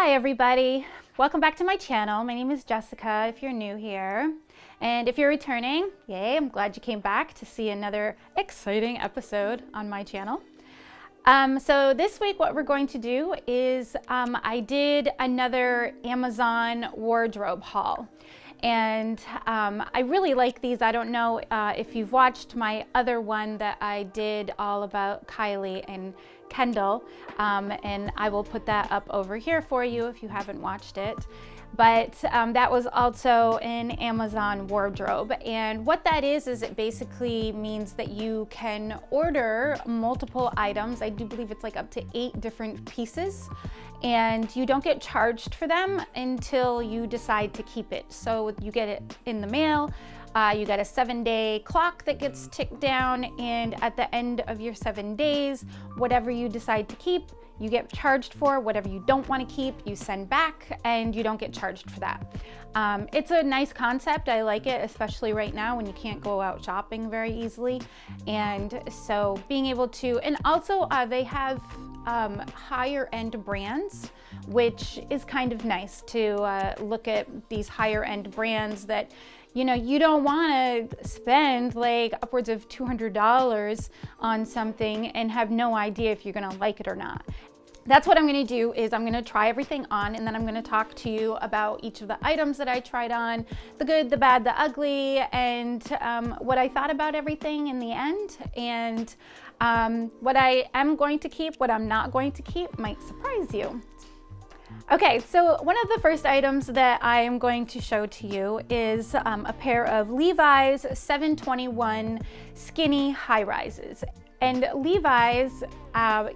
Hi everybody, welcome back to my channel. My name is Jessica if you're new here. And if you're returning, yay, I'm glad you came back to see another exciting episode on my channel. So this week what we're going to do is I did another Amazon wardrobe haul. And I really like these. I don't know if you've watched my other one that I did all about Kylie and Kendall, and I will put that up over here for you if you haven't watched it. But that was also an Amazon wardrobe, and what that is it basically means that you can order multiple items. I do believe it's like up to 8 different pieces, and you don't get charged for them until you decide to keep it. So you get it in the mail, you get a 7-day clock that gets ticked down, and at the end of your 7 days, whatever you decide to keep, you get charged for. Whatever you don't want to keep, you send back, and you don't get charged for that. It's a nice concept. I like it, especially right now when you can't go out shopping very easily. And so being able to, and also they have higher end brands, which is kind of nice to look at these higher end brands that, you know, you don't want to spend like upwards of $200 on something and have no idea if you're going to like it or not. That's what I'm going to do. Is I'm going to try everything on, and then I'm going to talk to you about each of the items that I tried on, the good, the bad, the ugly, and what I thought about everything in the end, and what I am going to keep, what I'm not going to keep might surprise you. Okay, so one of the first items that I am going to show to you is a pair of Levi's 721 skinny high rises. And Levi's,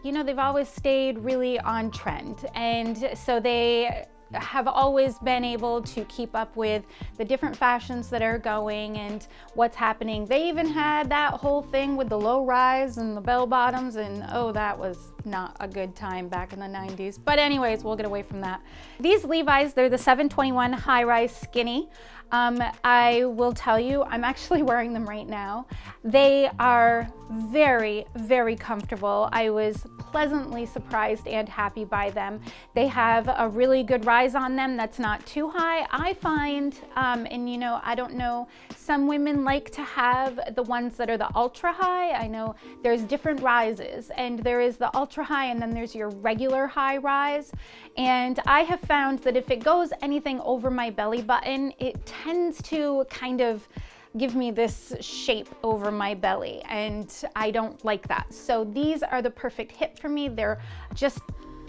you know, they've always stayed really on trend. And so they have always been able to keep up with the different fashions that are going and what's happening. They even had that whole thing with the low rise and the bell bottoms, and oh, that was not a good time back in the 90s. But anyways, we'll get away from that. These Levi's, they're the 721 high rise skinny. I will tell you, I'm actually wearing them right now. They are very, very comfortable. I was pleasantly surprised and happy by them. They have a really good rise on them that's not too high. I find, and you know, I don't know, some women like to have the ones that are the ultra high. I know there's different rises, and there is the ultra high, and then there's your regular high rise. And I have found that if it goes anything over my belly button, it tends to kind of give me this shape over my belly, and I don't like that. So these are the perfect hit for me. They're just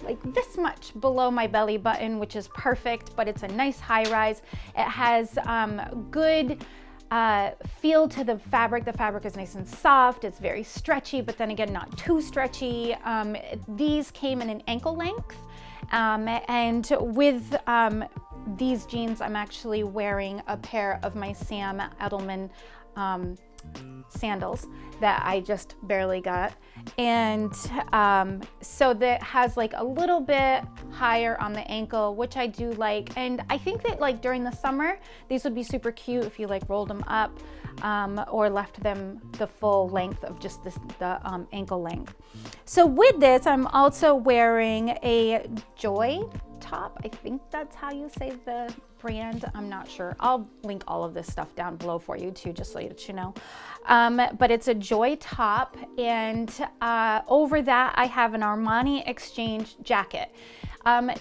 like this much below my belly button, which is perfect, but it's a nice high rise. It has good feel to the fabric. The fabric is nice and soft. It's very stretchy, but then again, not too stretchy. These came in an ankle length, and with these jeans, I'm actually wearing a pair of my Sam Edelman sandals that I just barely got. And so that has like a little bit higher on the ankle, which I do like. And I think that like during the summer, these would be super cute if you like rolled them up or left them the full length of just the ankle length. So with this, I'm also wearing a Joy top. I think that's how you say the brand. I'm not sure. I'll link all of this stuff down below for you too, just so that you know. But it's a Joy top, and over that I have an Armani Exchange jacket.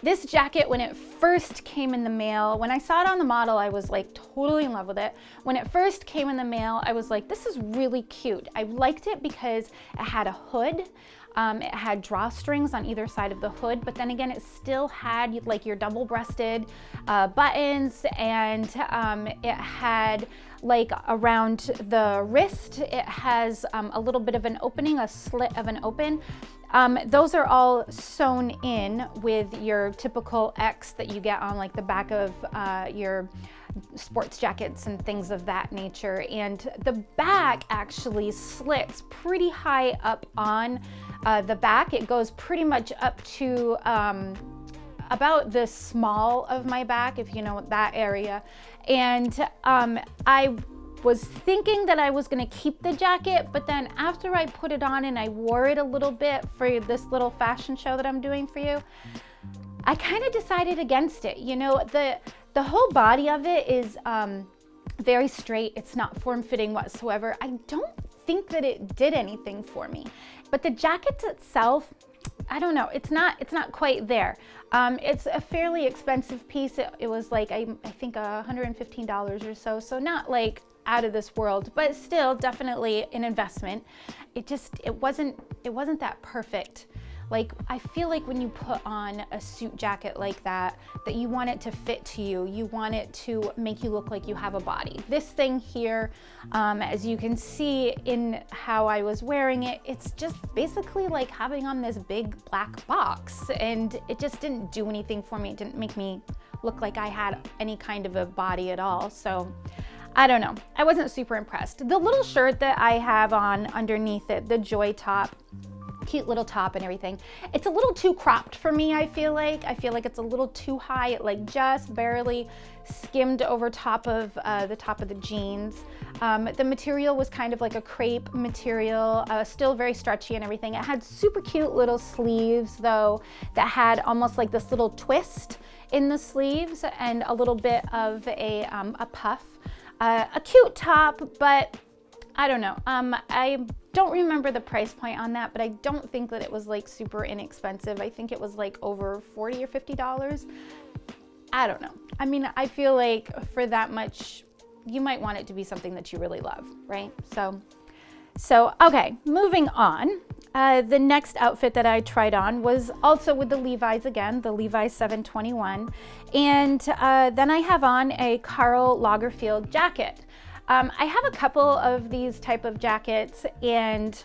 This jacket, when it first came in the mail, when I saw it on the model, I was like totally in love with it. When it first came in the mail, I was like, this is really cute. I liked it because it had a hood. It had drawstrings on either side of the hood, but then again, it still had like your double-breasted buttons, and it had like around the wrist, it has a little bit of an opening, a slit of an open. Those are all sewn in with your typical X that you get on like the back of your sports jackets and things of that nature. And the back actually slits pretty high up on the back. It goes pretty much up to about the small of my back, if you know that area. And I was thinking that I was gonna keep the jacket, but then after I put it on and I wore it a little bit for this little fashion show that I'm doing for you, I kind of decided against it. You know, the whole body of it is very straight. It's not form-fitting whatsoever. I don't think that it did anything for me. But the jacket itself, I don't know, it's not quite there. It's a fairly expensive piece. It was like, I think $115 or so. So not like out of this world, but still definitely an investment. It wasn't that perfect. Like, I feel like when you put on a suit jacket like that you want it to fit to you. You want it to make you look like you have a body. This thing here, as you can see in how I was wearing it, it's just basically like having on this big black box, and it just didn't do anything for me. It didn't make me look like I had any kind of a body at all. So I don't know. I wasn't super impressed. The little shirt that I have on underneath it, the Joy top, cute little top and everything, it's a little too cropped for me. I feel like it's a little too high. It like just barely skimmed over top of the jeans. The material was kind of like a crepe material, still very stretchy and everything. It had super cute little sleeves though that had almost like this little twist in the sleeves and a little bit of a puff. A cute top, but I don't know. I don't remember the price point on that, but I don't think that it was like super inexpensive. I think it was like over $40 or $50. I don't know. I mean, I feel like for that much, you might want it to be something that you really love, right? So okay, moving on. The next outfit that I tried on was also with the Levi's again, the Levi 721. And then I have on a KARL Lagerfield jacket. I have a couple of these type of jackets, and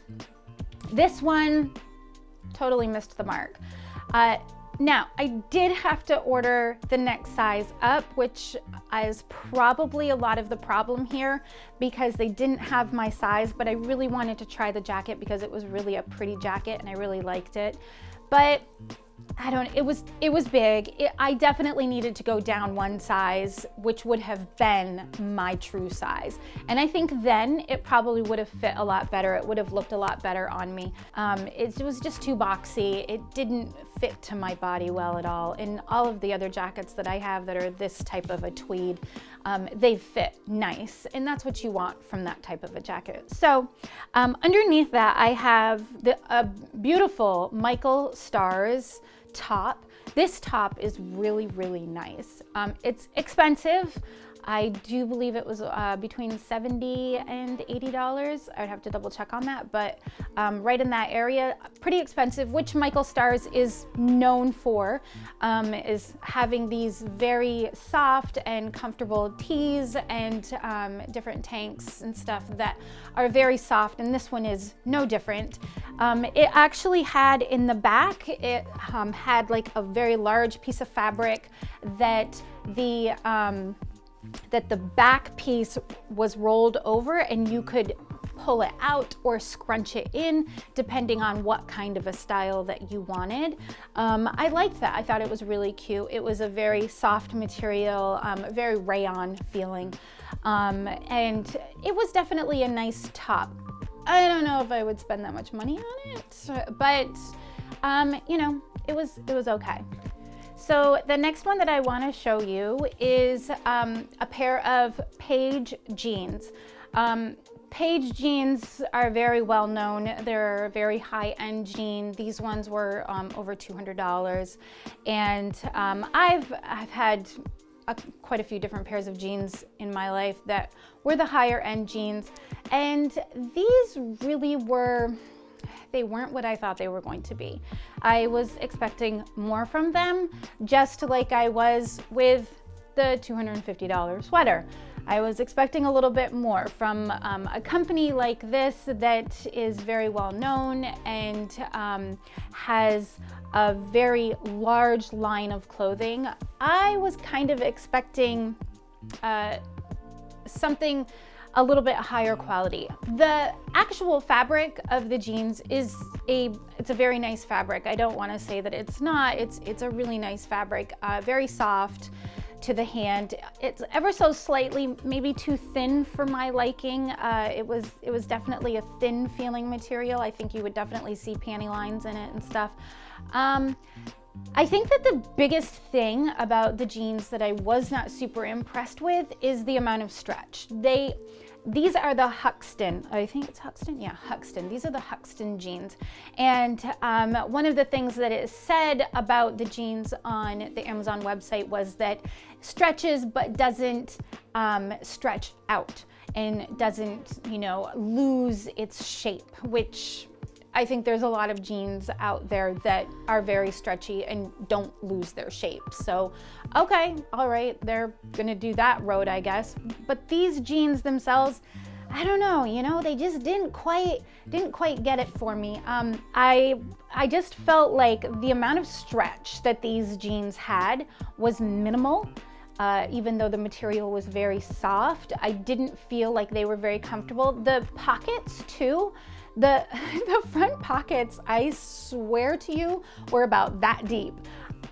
this one totally missed the mark. Now, I did have to order the next size up, which is probably a lot of the problem here because they didn't have my size, but I really wanted to try the jacket because it was really a pretty jacket and I really liked it. But I don't, it was big. I definitely needed to go down one size, which would have been my true size. And I think then it probably would have fit a lot better. It would have looked a lot better on me. It was just too boxy. It didn't fit to my body well at all. And all of the other jackets that I have that are this type of a tweed, they fit nice. And that's what you want from that type of a jacket. So underneath that, I have a beautiful Michael Stars top. This top is really, really nice. It's expensive. I do believe it was between $70 and $80. I would have to double check on that, but right in that area, pretty expensive, which Michael Stars is known for, is having these very soft and comfortable tees and different tanks and stuff that are very soft, and this one is no different. It actually had in the back, it had like a very large piece of fabric that the back piece was rolled over, and you could pull it out or scrunch it in depending on what kind of a style that you wanted. I liked that. I thought it was really cute. It was a very soft material, very rayon feeling, and it was definitely a nice top. I don't know if I would spend that much money on it, but you know, it was okay. So the next one that I want to show you is a pair of PAIGE jeans. PAIGE jeans are very well known. They're a very high-end jean. These ones were over $200, and I've had quite a few different pairs of jeans in my life that were the higher-end jeans, and these really they weren't what I thought they were going to be. I was expecting more from them, just like I was with the $250 sweater. I was expecting a little bit more from a company like this that is very well known and has a very large line of clothing. I was kind of expecting something a little bit higher quality. The actual fabric of the jeans it's a very nice fabric. I don't want to say that it's not. It's a really nice fabric, very soft, to the hand. It's ever so slightly maybe too thin for my liking. It was definitely a thin feeling material. I think you would definitely see panty lines in it and stuff. I think that the biggest thing about the jeans that I was not super impressed with is the amount of stretch. These are the Huxton, I think it's Huxton? Yeah, Huxton. These are the Huxton jeans. And one of the things that it said about the jeans on the Amazon website was that stretches but doesn't stretch out and doesn't, you know, lose its shape, which I think there's a lot of jeans out there that are very stretchy and don't lose their shape. So, okay, all right, they're gonna do that road, I guess. But these jeans themselves, I don't know, you know, they just didn't quite get it for me. I just felt like the amount of stretch that these jeans had was minimal. Even though the material was very soft, I didn't feel like they were very comfortable. The pockets too, the front pockets, I swear to you, were about that deep.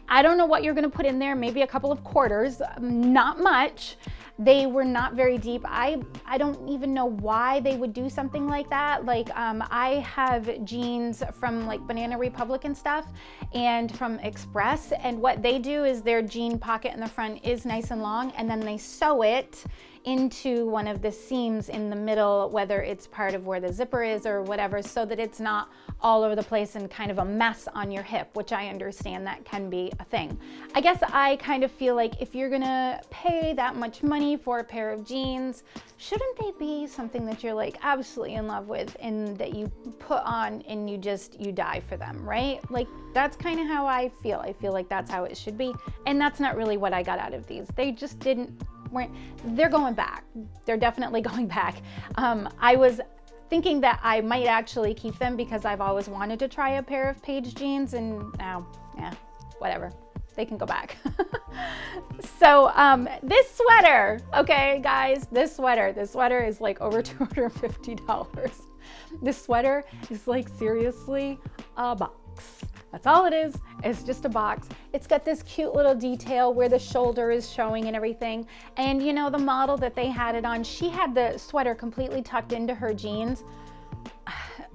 I don't know what you're gonna put in there, maybe a couple of quarters, not much. They were not very deep. I don't even know why they would do something like that. Like I have jeans from like Banana Republic and stuff and from Express, and what they do is their jean pocket in the front is nice and long, and then they sew it into one of the seams in the middle, whether it's part of where the zipper is or whatever, so that it's not all over the place and kind of a mess on your hip, which I understand that can be a thing. I guess I kind of feel like if you're gonna pay that much money for a pair of jeans, shouldn't they be something that you're like absolutely in love with and that you put on and you die for them, right? Like that's kind of how I feel. I feel like that's how it should be. And that's not really what I got out of these. They just they're going back. They're definitely going back. I was thinking that I might actually keep them because I've always wanted to try a pair of PAIGE jeans, and now, yeah, whatever. They can go back. So this sweater, okay guys, this sweater is like over $250. This sweater is like seriously a box. That's all it is. It's just a box. It's got this cute little detail where the shoulder is showing and everything. And you know, the model that they had it on, she had the sweater completely tucked into her jeans.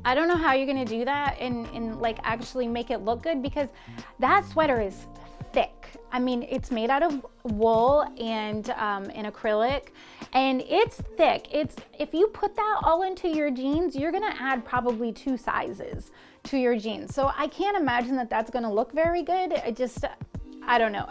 I don't know how you're gonna do that and like actually make it look good, because that sweater is thick. I mean, it's made out of wool and in acrylic, and it's thick. If you put that all into your jeans, you're gonna add probably 2 sizes to your jeans. So I can't imagine that that's gonna look very good. I don't know.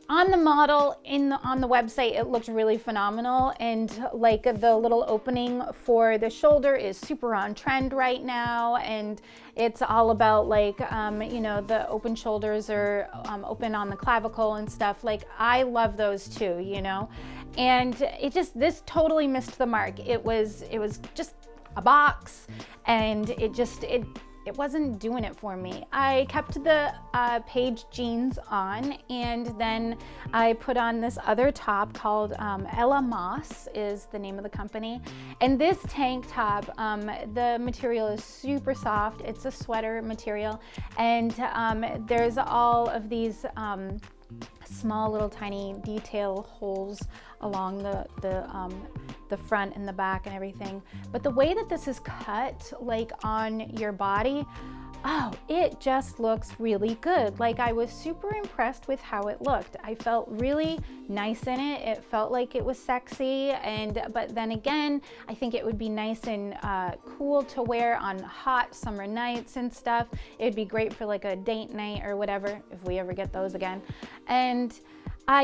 On the model, on the website, it looked really phenomenal, and like the little opening for the shoulder is super on trend right now, and it's all about like you know, the open shoulders are open on the clavicle and stuff. Like I love those too, you know, and this totally missed the mark. It was just a box, and it wasn't doing it for me. I kept the PAIGE jeans on, and then I put on this other top called Ella Moss is the name of the company. And this tank top, the material is super soft. It's a sweater material, and there's all of these small little tiny detail holes along the front and the back and everything. But the way that this is cut, like on your body, oh, it just looks really good. Like I was super impressed with how it looked. I felt really nice in it. It felt like it was sexy, but then again, I think it would be nice and cool to wear on hot summer nights and stuff. It'd be great for like a date night or whatever, if we ever get those again. And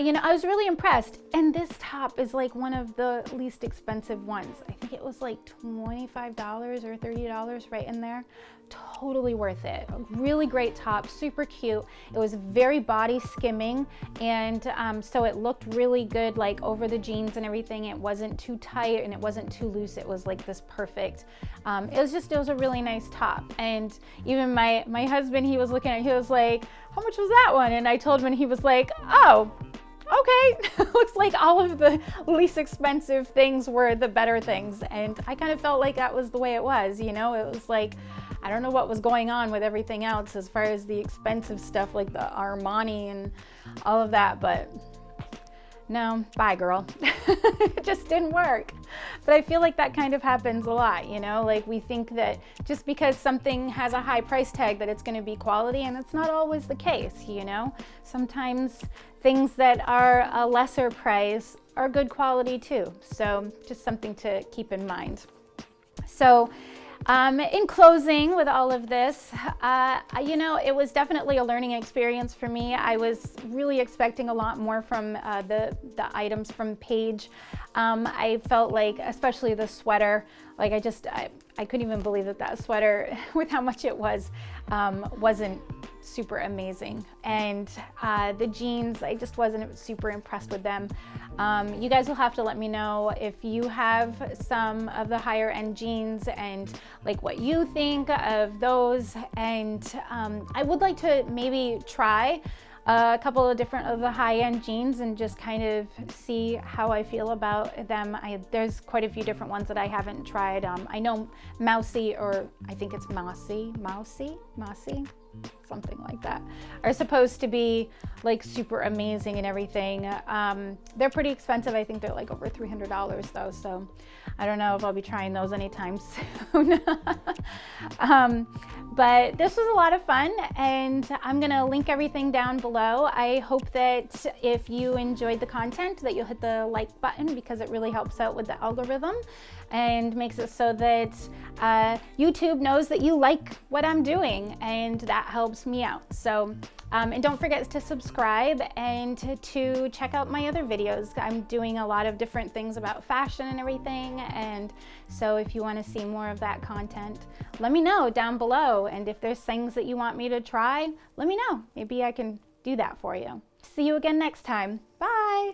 you know, I was really impressed. And this top is like one of the least expensive ones. I think it was like $25 or $30 right in there. Totally worth it. A really great top, super cute. It was very body skimming, and so it looked really good like over the jeans and everything. It wasn't too tight and it wasn't too loose. It was like this perfect. It was a really nice top. And even my husband, he was looking at it, he was like, how much was that one? And I told him, and he was like, oh, okay. Looks like all of the least expensive things were the better things. And I kind of felt like that was the way it was, you know. It was like, I don't know what was going on with everything else as far as the expensive stuff like the Armani and all of that, but no, bye girl. It just didn't work. But I feel like that kind of happens a lot, you know, like we think that just because something has a high price tag that it's going to be quality, and it's not always the case, you know. Sometimes things that are a lesser price are good quality too. So just something to keep in mind. So in closing with all of this, you know, it was definitely a learning experience for me. I was really expecting a lot more from the items from PAIGE. I felt like, especially the sweater, like I couldn't even believe that sweater, with how much it was, wasn't super amazing. And the jeans, I just wasn't super impressed with them. You guys will have to let me know if you have some of the higher end jeans and like what you think of those. And I would like to maybe try a couple of different of the high-end jeans and just kind of see how I feel about them. There's quite a few different ones that I haven't tried. I know Mousy, or I think it's Mousy, something like that, are supposed to be like super amazing and everything. They're pretty expensive. I think they're like over $300 though, so I don't know if I'll be trying those anytime soon. But this was a lot of fun, and I'm gonna link everything down below. I hope that if you enjoyed the content that you'll hit the like button, because it really helps out with the algorithm and makes it so that YouTube knows that you like what I'm doing, and that helps me out. So and don't forget to subscribe and to check out my other videos. I'm doing a lot of different things about fashion and everything, and so if you want to see more of that content, let me know down below. And if there's things that you want me to try, let me know. Maybe I can do that for you. See you again next time. Bye.